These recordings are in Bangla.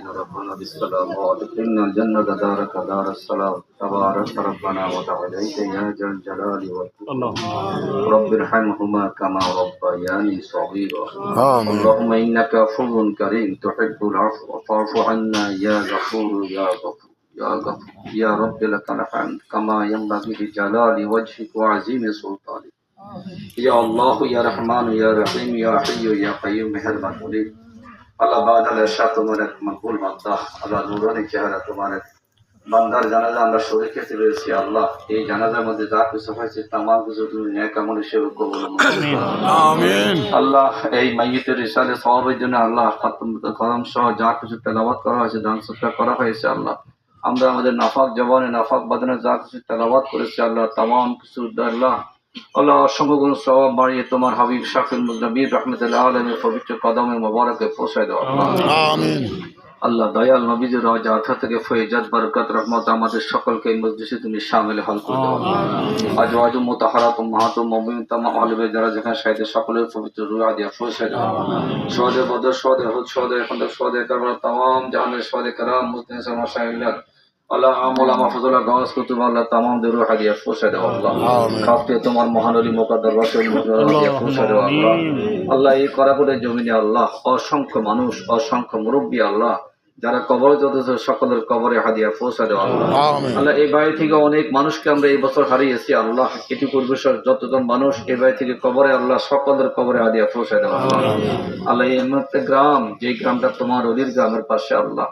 العالمين ربنا بالسلام وادخلنا الجنة دارك دار السلام تبارك ربنا وتعاليك يا ذا الجلال والإكرام رب ارحمهما كما ربياني صغيرا اللهم إنك عفو كريم تحب العفو فاعف عنا يا غفور يا غفور يا غفور يا رب لك الحمد كما ينبغي لجلال وجهك وعظيم سلطانك या अल्लाह या रहमान या रहीम या हय्यु या कय्यूम मेहरबान मुनीब अल्लाह बादल शाह तुम्हारे मकबूल बंदा अल्लाह नूरानी चेहरा तुम्हारे बंदार জানাজা আমরা শরীক হতে পেরেছি আল্লাহ এই জানাজার মধ্যে যা কিছু হয়েছে तमाम কিছু তুমি নেক আমল হিসেবে কবুল আমিন আল্লাহ এই মাইয়িতের রিসালে সওয়াবের জন্য আল্লাহ কলম সহ যা কিছু তেলাওয়াত করা হয়েছে দান সদকা করা হয়েছে আল্লাহ আমরা আমাদের নাফাক জবানে নাফাক বাদনে যা কিছু তেলাওয়াত করেছি আল্লাহ तमाम কিছু আল্লাহ আল্লাহ অসংখ্য গুণ সওয়াব বাড়িয়ে তোমার হাবিব শাফিউল মুজনবির রাহমাতুল্লাহ আলাইহির পবিত্র কদমে মোবারকে পৌঁছায় দাও আমিন আল্লাহ দয়াল নবীজির রওজা আথা থেকে ফয়জাত বরকত রহমত আমাদের সকলকে এই মজলিসে তুমি শামিল হল করে দাও আজওয়াজু মুতাহহারাত উম্মাহাতুল মুমিনিন তামাম আহলে বাইত যারা যেখানে শাহিদের সকলের পবিত্র রূহ দিয়া পৌঁছায় দাও শহীদে বদর শহীদে উহুদ শহীদে খন্দক শহীদে কারবালা तमाम জাহানের শহীদে کرام মুসলিম মাশাআল্লাহ আল্লাহ আমলা মাহফুজুল্লাহ গাওস কুতুব আল্লাহ तमाम দে রূহ দিয়া পৌঁছায় দাও আল্লাহ খাসকে তোমার মহান ওলি মুকদ্দার রাসূল দিয়া পৌঁছায় দাও আল্লাহ আল্লাহ এই করাপুরের জমিনে আল্লাহ অসংখ্য মানুষ অসংখ্য মুরব্বী আল্লাহ যারা কবর যত সকলের কবরে হাদিয়া পৌঁছা দেওয়া আল্লাহ আল্লাহ এই বাড়ি থেকে অনেক মানুষকে আমরা এই বছর হারিয়েছি আল্লাহ এটি পূর্বেশ্বর যতজন মানুষ এই বাড়ি থেকে কবরে আল্লাহ সকলের কবরে হাদিয়া পৌঁছা দেওয়া আল্লাহ আল্লাহ এই মুহূর্তে গ্রাম যে গ্রামটা তোমার অলির গ্রামের পাশে আল্লাহ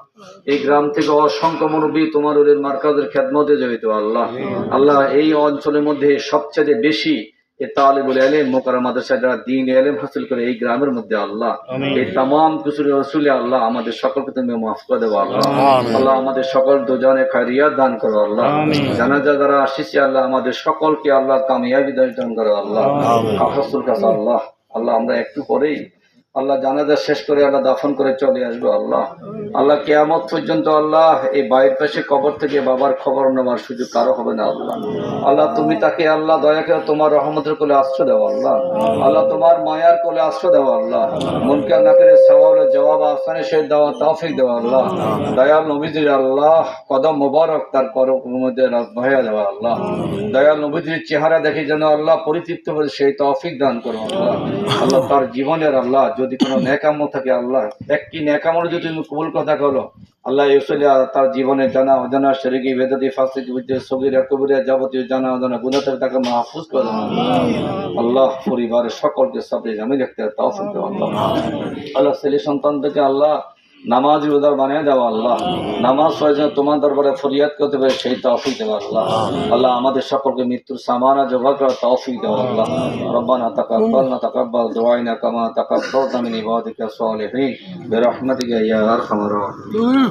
এই গ্রাম থেকে অসংখ্য মুরব্বী তোমার অলির মার্কাজের খেদমতে জড়িত আল্লাহ আল্লাহ এই অঞ্চলের মধ্যে সবচেয়ে বেশি তালিবুল ইলম মুকাররম মাদ্রাসা যারা দ্বীন ইলম হাসিল করে এই গ্রামের মধ্যে আল্লাহ এই तमाम কিছু রাসূল আল্লাহ আমাদের সকলকে তুমি মাফ করে দাও আল্লাহ আল্লাহ আমাদের সকল দুজনে খায়রিয়াত দান করো আল্লাহ জানাজা যারা আসিছে আল্লাহ আমাদের সকলকে আল্লাহ কামিয়াবি দান করো আল্লাহ রাসূল কাছে আল্লাহ আল্লাহ আমরা একটু পরেই আল্লাহ জানাজা শেষ করে আল্লাহ দাফন করে চলে আসবো আল্লাহ আল্লাহ কিয়ামত পর্যন্ত আল্লাহ এই বাইরের পাশে কবর থেকে বাবার খবর নেওয়ার সুযোগ কারো হবে না আল্লাহ আল্লাহ তুমি তাকে আল্লাহ দয়া করে তোমার রহমতের কোলে আশ্রয় দাও আল্লাহ আল্লাহ তোমার মায়ার কোলে আশ্রয় দাও আল্লাহ মুনকার নাকিরের সওয়ালের জবাব আসানে সহিত দেওয়া তৌফিক দাও আল্লাহ দয়াল নবীজির আল্লাহ কদম মোবারক তার করমের মধ্যে বহায়া দাও আল্লাহ দয়াল নবীজির চেহারা দেখে যেন আল্লাহ পরিতৃপ্ত হয়ে সেই তৌফিক দান করো আল্লাহ আল্লাহ তার জীবনের আল্লাহ যদি কোনো নেক আমল থাকে আল্লাহ একটি নেক আমল যদি তুমি কবুল কথা করো আল্লাহ ইউসুলি তার জীবনে জানা অজানা শিরকি বেদাতি ফাসিক বিদ্যা সগীরা কবিরা যাবতীয় জানা অজানা গুনাহ থেকে তাকে মাহফুজ করে দাও আল্লাহ পরিবারের সকলকে সাথে জামিল রাখতে তৌফিক দাও আল্লাহ আল্লাহ ছেলে সন্তানদেরকে আল্লাহ নামাজি উদার বানিয়ে দাও আল্লাহ নামাজ পড়ে যেন তোমার দরবারে ফরিয়াদ করতে পারে সেই তৌফিক দাও আল্লাহ আল্লাহ আমাদের সকলকে মৃত্যুর সামানা জোগাড় করার তৌফিক দাও আল্লাহ রব্বানা তাকাব্বাল দুআইনা কামা তাকাব্বালতা মিন ইবাদিকা সালিহিন বিরহমাতিকা ইয়া আরহামার রাহিমিন